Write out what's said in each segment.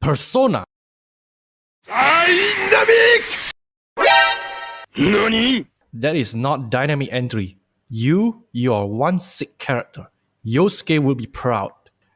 Persona. Dynamic! NANI? That is not dynamic entry. You are one sick character. Yosuke will be proud.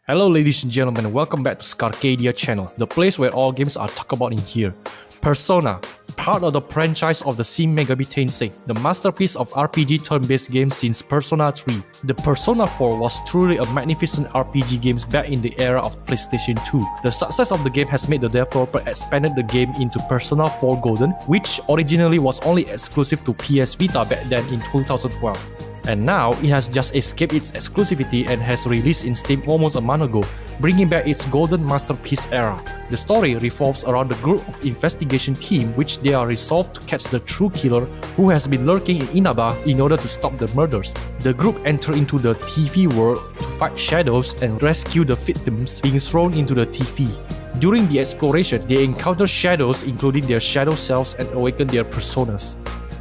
Hello ladies and gentlemen, welcome back to Scarcadia channel, the place where all games are talked about in here. Persona, part of the franchise of the Shin Megami Tensei, the masterpiece of RPG turn-based games since Persona 3. The Persona 4 was truly a magnificent RPG game back in the era of PlayStation 2. The success of the game has made the developer expanded the game into Persona 4 Golden, which originally was only exclusive to PS Vita back then in 2012. And now, it has just escaped its exclusivity and has released in Steam almost a month ago, bringing back its golden masterpiece era. The story revolves around the group of investigation team which they are resolved to catch the true killer who has been lurking in Inaba in order to stop the murders. The group enter into the TV world to fight shadows and rescue the victims being thrown into the TV. During the exploration, they encounter shadows including their shadow selves and awaken their personas.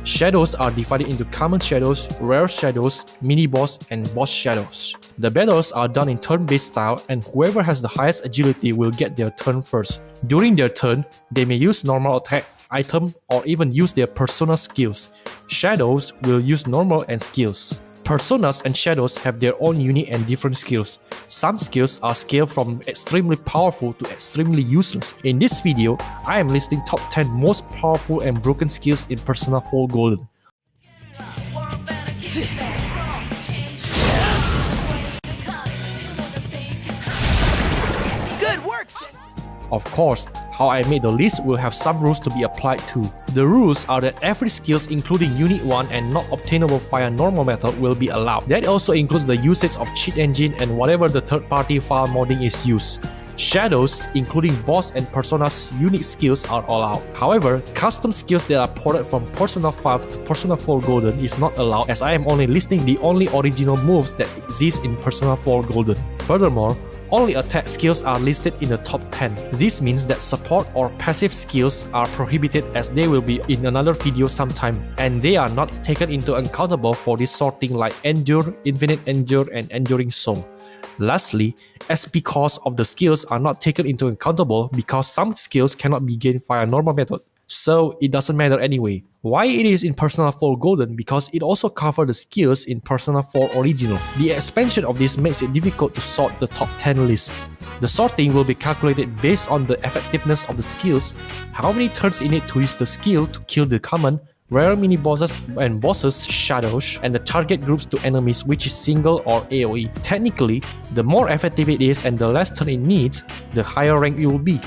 Shadows are divided into common shadows, rare shadows, mini-boss, and boss shadows. The battles are done in turn-based style, and whoever has the highest agility will get their turn first. During their turn, they may use normal attack, item, or even use their persona skills. Shadows will use normal and skills. Personas and shadows have their own unique and different skills. Some skills are scaled from extremely powerful to extremely useless. In this video, I am listing top 10 most powerful and broken skills in Persona 4 Golden. Good work, Of course, how I made the list will have some rules to be applied too. The rules are that every skills including unique one and not obtainable via normal method will be allowed. That also includes the usage of cheat engine and whatever the third-party file modding is used. Shadows, including boss and persona's unique skills, are allowed. However, custom skills that are ported from Persona 5 to Persona 4 Golden is not allowed, as I am only listing the only original moves that exist in Persona 4 Golden. Furthermore, only attack skills are listed in the top 10. This means that support or passive skills are prohibited, as they will be in another video sometime, and they are not taken into accountable for this sorting like Endure, Infinite Endure, and Enduring Soul. Lastly, SP costs of the skills are not taken into accountable because some skills cannot be gained via normal method, so it doesn't matter anyway. Why it is in Persona 4 Golden? Because it also covers the skills in Persona 4 Original. The expansion of this makes it difficult to sort the top 10 list. The sorting will be calculated based on the effectiveness of the skills, how many turns it needs to use the skill to kill the common, rare mini-bosses and bosses shadows, and the target groups to enemies, which is single or AoE. Technically, the more effective it is and the less turn it needs, the higher rank it will be.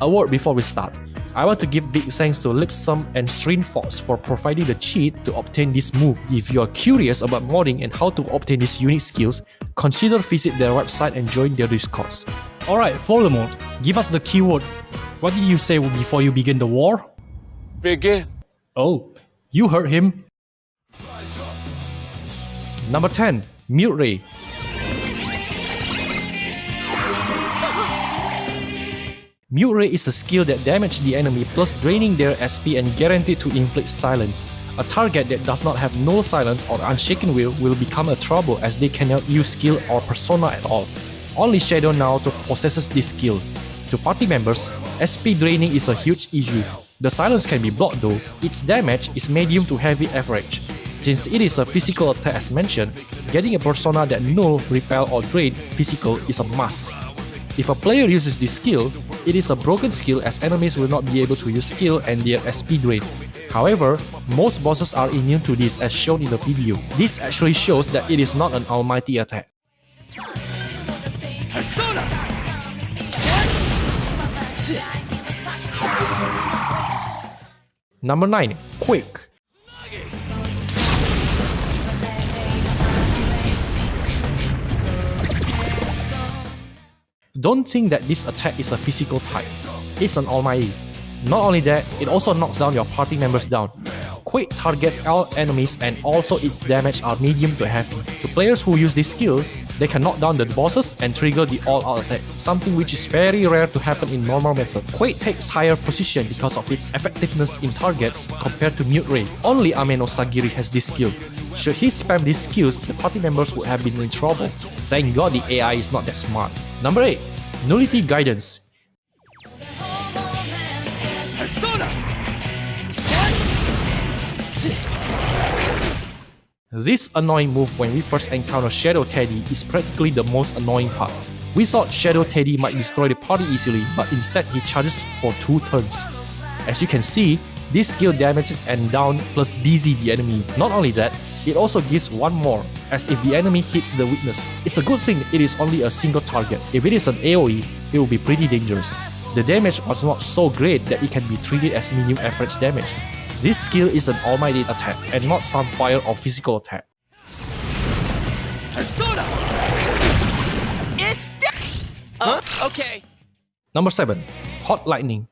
A word before we start. I want to give big thanks to Lipsum and Streamfox for providing the cheat to obtain this move. If you are curious about modding and how to obtain these unique skills, consider visit their website and join their discords. Alright, furthermore, give us the keyword. What did you say before you begin the war? Begin. Oh, you heard him. Number 10. Mute Ray. Mute Ray is a skill that damages the enemy plus draining their SP and guaranteed to inflict silence. A target that does not have no silence or unshaken will become a trouble, as they cannot use skill or persona at all. Only Shadow now possesses this skill. To party members, SP draining is a huge issue. The silence can be blocked though. Its damage is medium to heavy average. Since it is a physical attack as mentioned, getting a persona that null, repel or drain physical is a must. If a player uses this skill, it is a broken skill, as enemies will not be able to use skill and their SP drain. However, most bosses are immune to this, as shown in the video. This actually shows that it is not an almighty attack. Persona! Number 9. Quake. Don't think that this attack is a physical type. It's an almighty. Not only that, it also knocks down your party members down. Quake targets all enemies and also its damage are medium to heavy. To players who use this skill, they can knock down the bosses and trigger the all-out attack, something which is very rare to happen in normal method. Quake takes higher position because of its effectiveness in targets compared to Mute Ray. Only Ameno Sagiri has this skill. Should he spam these skills, the party members would have been in trouble. Thank God the AI is not that smart. Number 8. Nullity Guidance. Persona! This annoying move when we first encounter Shadow Teddy is practically the most annoying part. We thought Shadow Teddy might destroy the party easily, but instead he charges for 2 turns. As you can see, this skill damages and down plus DZ the enemy. Not only that, it also gives one more, as if the enemy hits the weakness. It's a good thing it is only a single target. If it is an AoE, it will be pretty dangerous. The damage was not so great that it can be treated as medium average damage. This skill is an almighty attack and not some fire or physical attack. Persona! It's okay. Number 7. Hot Lightning.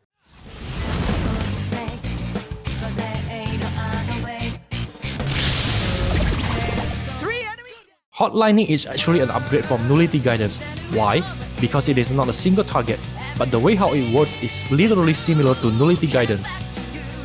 Hot Lightning is actually an upgrade from Nullity Guidance. Why? Because it is not a single target, but the way how it works is literally similar to Nullity Guidance.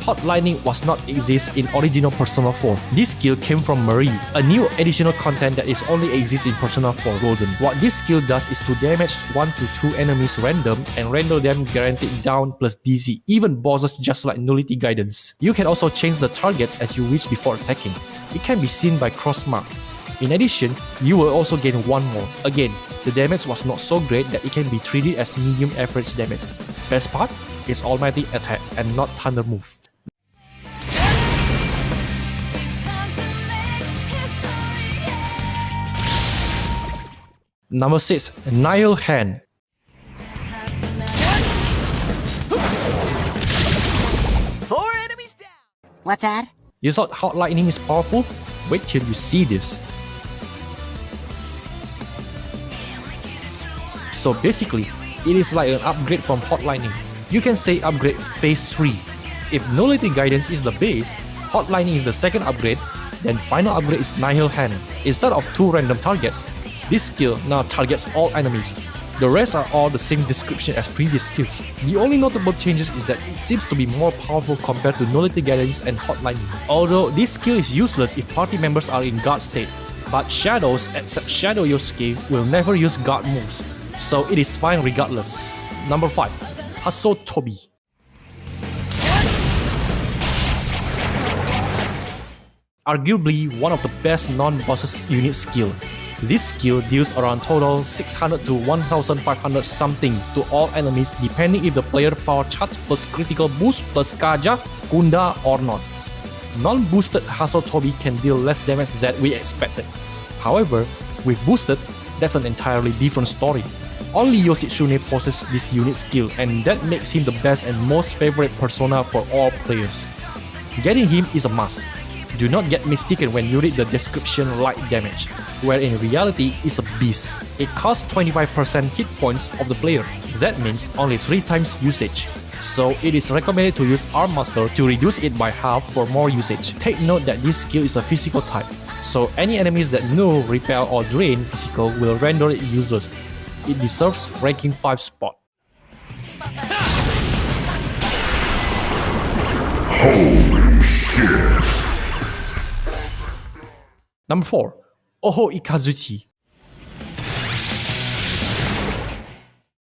Hot Lightning was not exist in original Persona 4. This skill came from Marie, a new additional content that is only exists in Persona 4 Golden. What this skill does is to damage 1 to 2 enemies random and render them guaranteed down plus DZ, even bosses just like Nullity Guidance. You can also change the targets as you wish before attacking. It can be seen by cross mark. In addition, you will also gain one more. Again, the damage was not so great that it can be treated as medium average damage. Best part is almighty attack and not thunder move. Number 6. Nihil Hand. Four enemies down! What's that? You thought Hot Lightning is powerful? Wait till you see this. So basically, it is like an upgrade from Hot Lightning. You can say upgrade phase 3. If Nullity Guidance is the base, Hot Lightning is the second upgrade, then final upgrade is Nihil Hand. Instead of 2 random targets, this skill now targets all enemies. The rest are all the same description as previous skills. The only notable changes is that it seems to be more powerful compared to Nullity Guidance and Hot Lightning. Although this skill is useless if party members are in guard state, but shadows except Shadow Yosuke will never use guard moves, so it is fine regardless. Number 5. Hasotobi. Arguably one of the best non-bosses unit skill. This skill deals around total 600 to 1500 something to all enemies depending if the player power charge plus critical boost plus Kaja, Kunda or not. Non-boosted Hasotobi can deal less damage than we expected. However, with boosted, that's an entirely different story. Only Yoshitsune possesses this unit skill and that makes him the best and most favorite persona for all players. Getting him is a must. Do not get mistaken when you read the description light damage, where in reality it's a beast. It costs 25% hit points of the player. That means only 3 times usage. So it is recommended to use Arm Master to reduce it by half for more usage. Take note that this skill is a physical type, so any enemies that null, repel or drain physical will render it useless. It deserves ranking 5 spot. Holy shit! Number 4. Oho Ikazuchi.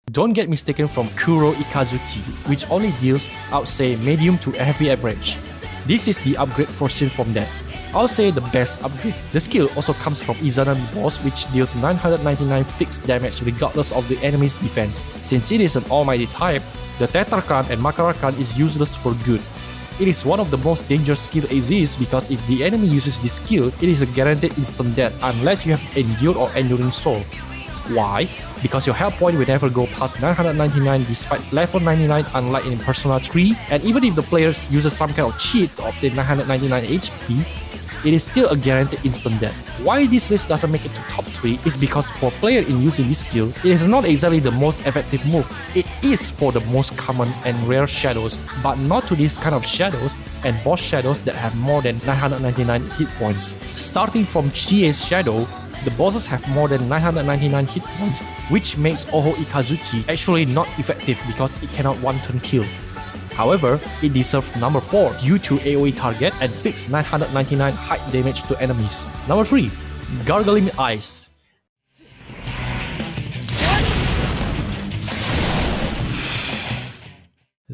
Don't get mistaken from Kuro Ikazuchi, which only deals, I would say, medium to heavy average. This is the upgrade version from that. I'll say the best upgrade. The skill also comes from Izanami boss, which deals 999 fixed damage regardless of the enemy's defense. Since it is an almighty type, the Tetrarchan and Makarakan is useless for good. It is one of the most dangerous skill exists because if the enemy uses this skill, it is a guaranteed instant death unless you have Endured or Enduring Soul. Why? Because your health point will never go past 999 despite level 99 unlike in Persona 3, and even if the player uses some kind of cheat to obtain 999 HP, it is still a guaranteed instant death. Why this list doesn't make it to top 3 is because for player in using this skill, it is not exactly the most effective move. It is for the most common and rare shadows, but not to these kind of shadows and boss shadows that have more than 999 hit points. Starting from Chie's shadow, the bosses have more than 999 hit points, which makes Oho Ikazuchi actually not effective because it cannot one-turn kill. However, it deserves number 4 due to AoE target and fixed 999 height damage to enemies. Number 3. Gargling Eyes.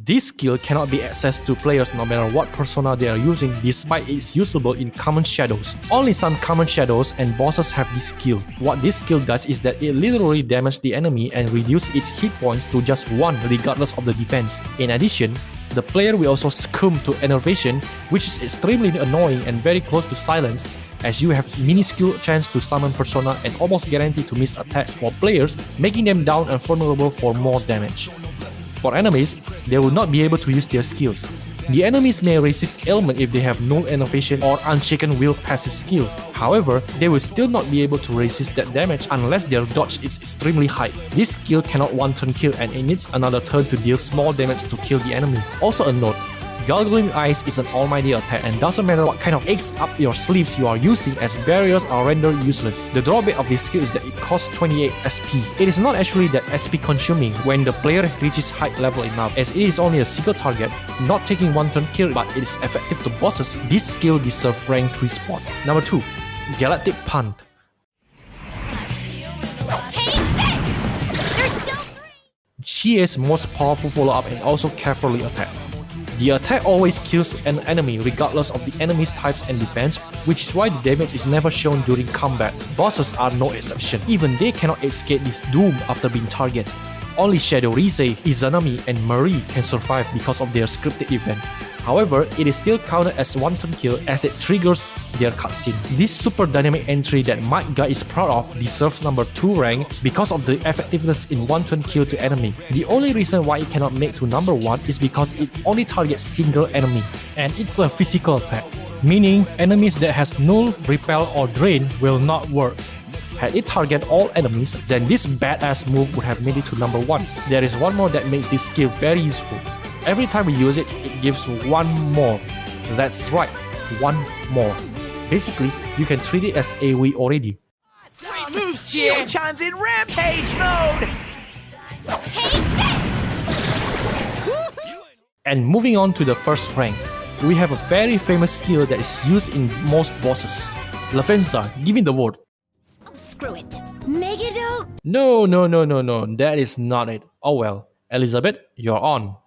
This skill cannot be accessed to players no matter what persona they are using, despite it's usable in common shadows. Only some common shadows and bosses have this skill. What this skill does is that it literally damages the enemy and reduces its hit points to just 1 regardless of the defense. In addition, the player will also succumb to enervation, which is extremely annoying and very close to silence, as you have minuscule chance to summon persona and almost guaranteed to miss attack for players, making them down and vulnerable for more damage. For enemies, they will not be able to use their skills. The enemies may resist ailment if they have null enervation or unshaken will passive skills. However, they will still not be able to resist that damage unless their dodge is extremely high. This skill cannot one-turn kill and it needs another turn to deal small damage to kill the enemy. Also a note, Gargling Eyes is an almighty attack and doesn't matter what kind of eggs up your sleeves you are using, as barriers are rendered useless. The drawback of this skill is that it costs 28 SP. It is not actually that SP consuming when the player reaches high level enough, as it is only a single target, not taking one turn kill, but it is effective to bosses. This skill deserves rank 3 spot. Number 2. Galactic Punt. GA's most powerful follow-up and also carefully attack. The attack always kills an enemy regardless of the enemy's types and defense, which is why the damage is never shown during combat. Bosses are no exception, even they cannot escape this doom after being targeted. Only Shadow Ryzen, Izanami and Marie can survive because of their scripted event. However, it is still counted as one-turn kill as it triggers their cutscene. This super dynamic entry that Mike Guy is proud of deserves number 2 rank because of the effectiveness in one-turn kill to enemy. The only reason why it cannot make to number 1 is because it only targets single enemy, and it's a physical attack, meaning enemies that has null, repel or drain will not work. Had it targeted all enemies, then this badass move would have made it to number 1. There is one more that makes this skill very useful. Every time we use it, it gives 1 more. That's right, 1 more. Basically, you can treat it as AoE already. Great moves, Jia! Chan's in rampage mode! Take this! And moving on to the first rank, we have a very famous skill that is used in most bosses. Lavenza, give me the word. Oh, screw it. Megiddo? No, that is not it. Oh well, Elizabeth, you're on.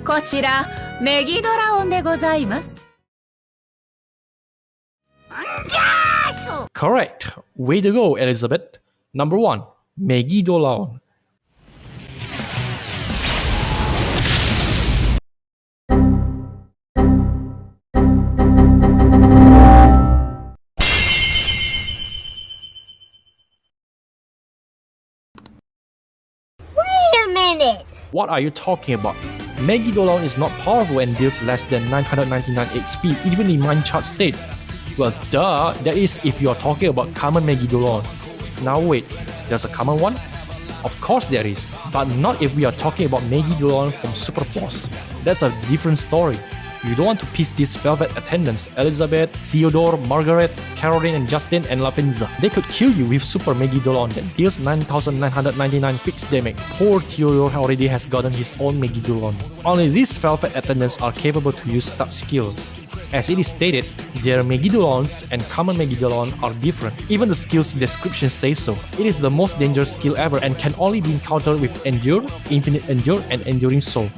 こちらメギドラオンでございます。Correct. Way to go, Elizabeth. Number 1. Megidolaon. Wait a minute. What are you talking about? Megidolaon is not powerful and deals less than 999 HP even in mine chart state. Well duh, that is if you are talking about common Megidolaon. Now wait, there's a common one? Of course there is, but not if we are talking about Megidolaon from Super Boss. That's a different story. You don't want to piss these velvet attendants, Elizabeth, Theodore, Margaret, Caroline and Justin and Lavenza. They could kill you with Super Megidolaon that deals 9,999 fixed damage. Poor Theodore already has gotten his own Megidolaon. Only these velvet attendants are capable to use such skills. As it is stated, their Megidolaons and common Megidolaon are different. Even the skill's description says so. It is the most dangerous skill ever and can only be encountered with Endure, Infinite Endure and Enduring Soul.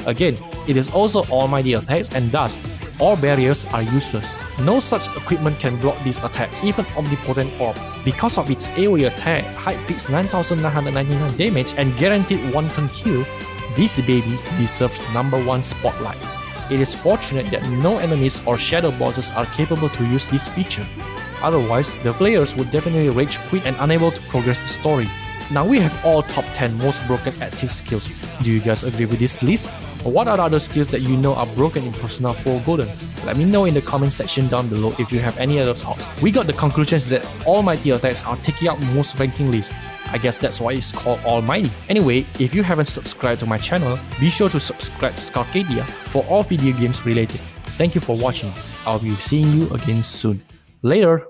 Again, it is also almighty attacks and thus, all barriers are useless. No such equipment can block this attack, even Omnipotent Orb. Because of its AoE attack, height fixed 9,999 damage and guaranteed one-turn kill, this baby deserves number 1 spotlight. It is fortunate that no enemies or shadow bosses are capable to use this feature. Otherwise, the players would definitely rage quit and unable to progress the story. Now we have all top 10 most broken active skills. Do you guys agree with this list? Or what are the other skills that you know are broken in Persona 4 Golden? Let me know in the comment section down below if you have any other thoughts. We got the conclusions that almighty attacks are taking up most ranking lists. I guess that's why it's called almighty. Anyway, if you haven't subscribed to my channel, be sure to subscribe to Scarcadia for all video games related. Thank you for watching. I'll be seeing you again soon. Later!